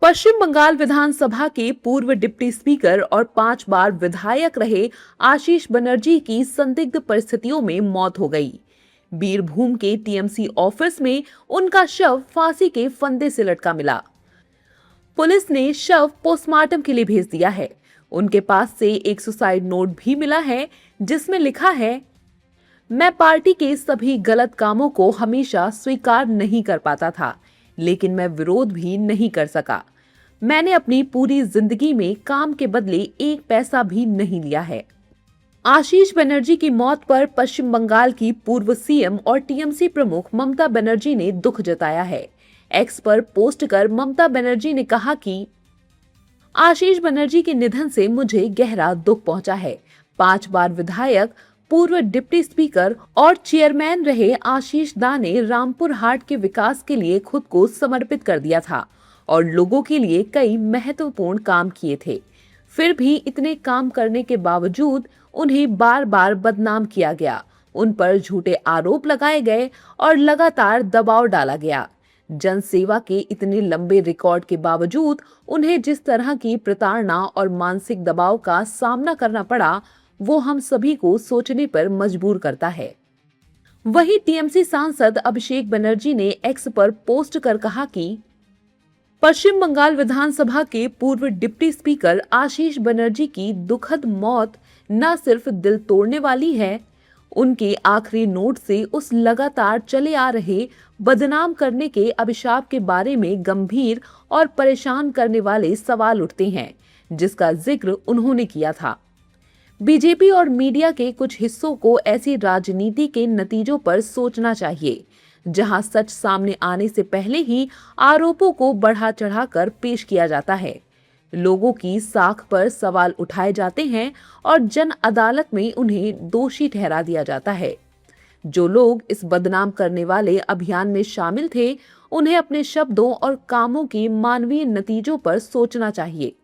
पश्चिम बंगाल विधानसभा के पूर्व deputy speaker और 5 बार विधायक रहे आशीष बनर्जी की संदिग्ध परिस्थितियों में मौत हो गई। बीरभूम के टीएमसी ऑफिस में उनका शव फांसी के फंदे से लटका मिला। पुलिस ने शव पोस्टमार्टम के लिए भेज दिया है। उनके पास से एक सुसाइड नोट भी मिला है जिसमें लिखा है, मैं पार्टी के सभी गलत कामों को हमेशा स्वीकार नहीं कर पाता था, लेकिन मैं विरोध भी नहीं कर सका। मैंने अपनी पूरी जिंदगी में काम के बदले एक पैसा भी नहीं लिया है। आशीष बनर्जी की मौत पर पश्चिम बंगाल की पूर्व सीएम और टीएमसी प्रमुख ममता बनर्जी ने दुख जताया है। एक्स पर पोस्ट कर ममता बनर्जी ने कहा कि आशीष बनर्जी के निधन से मुझे गहरा दुख पहुंचा है। 5 बार विधायक, पूर्व डिप्टी स्पीकर और चेयरमैन रहे आशीष दा ने रामपुर हाट के विकास के लिए खुद को समर्पित कर दिया था और लोगों के लिए कई महत्वपूर्ण काम किए थे। फिर भी इतने काम करने के बावजूद उन्हें बार बार बदनाम किया गया, उन पर झूठे आरोप लगाए गए और लगातार दबाव डाला गया। जन सेवा के इतने लंबे रिकॉर्ड के बावजूद उन्हें जिस तरह की प्रताड़ना और मानसिक दबाव का सामना करना पड़ा, वो हम सभी को सोचने पर मजबूर करता है। वहीं टीएमसी सांसद अभिषेक बनर्जी ने एक्स पर पोस्ट कर कहा कि पश्चिम बंगाल विधानसभा के पूर्व डिप्टी स्पीकर आशीष बनर्जी की दुखद मौत न सिर्फ दिल तोड़ने वाली है, उनके आखिरी नोट से उस लगातार चले आ रहे बदनाम करने के अभिशाप के बारे में गंभीर और परेशान करने वाले सवाल उठते हैं, जिसका जिक्र उन्होंने किया था। बीजेपी और मीडिया के कुछ हिस्सों को ऐसी राजनीति के नतीजों पर सोचना चाहिए, जहां सच सामने आने से पहले ही आरोपों को बढ़ा चढ़ाकर पेश किया जाता है। लोगों की साख पर सवाल उठाए जाते हैं और जन अदालत में उन्हें दोषी ठहरा दिया जाता है। जो लोग इस बदनाम करने वाले अभियान में शामिल थे, उन्हें अपने शब्दों और कामों के मानवीय नतीजों पर सोचना चाहिए।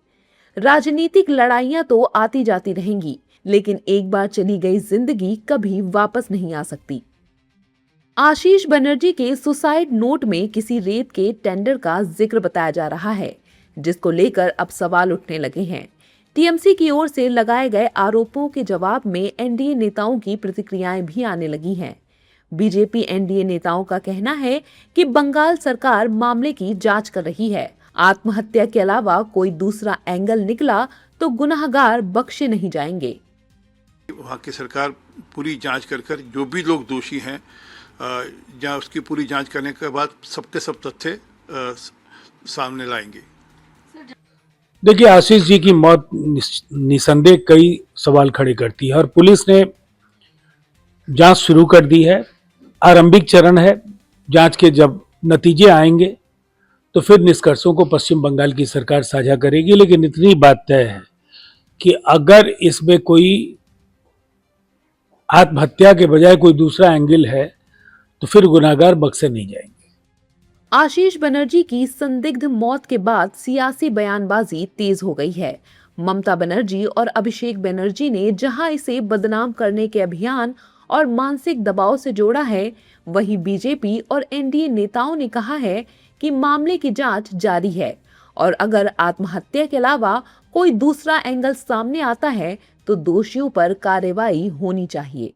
राजनीतिक लड़ाइयां तो आती जाती रहेंगी, लेकिन एक बार चली गई जिंदगी कभी वापस नहीं आ सकती। आशीष बनर्जी के सुसाइड नोट में किसी रेत के टेंडर का जिक्र बताया जा रहा है, जिसको लेकर अब सवाल उठने लगे हैं। टीएमसी की ओर से लगाए गए आरोपों के जवाब में एनडीए नेताओं की प्रतिक्रियाएं भी आने लगी हैं। बीजेपी एनडीए नेताओं का कहना है कि बंगाल सरकार मामले की जांच कर रही है। आत्महत्या के अलावा कोई दूसरा एंगल निकला तो गुनाहगार बख्शे नहीं जाएंगे। वहाँ की सरकार पूरी जांच कर जो भी लोग दोषी हैं, या उसकी पूरी जांच करने के बाद सबके सब तथ्य सामने लाएंगे। देखिए, आशीष जी की मौत निसंदेह कई सवाल खड़े करती है और पुलिस ने जांच शुरू कर दी है। आरंभिक चरण है। जांच के जब नतीजे आएंगे तो फिर निष्कर्षों को पश्चिम बंगाल की सरकार साझा करेगी। लेकिन इतनी बात तय है कि अगर इसमें कोई आत्महत्या के बजाय कोई दूसरा एंगल है तो फिर गुनाहगार बख्शे नहीं जाएंगे। आशीष बनर्जी की संदिग्ध मौत के बाद सियासी बयानबाजी तेज हो गई है। ममता बनर्जी और अभिषेक बनर्जी ने जहां इसे बदनाम करने के अभियान और मानसिक दबाव से जोड़ा है, वहीं बीजेपी और एनडीए नेताओं ने कहा है कि मामले की जांच जारी है और अगर आत्महत्या के अलावा कोई दूसरा एंगल सामने आता है तो दोषियों पर कार्रवाई होनी चाहिए।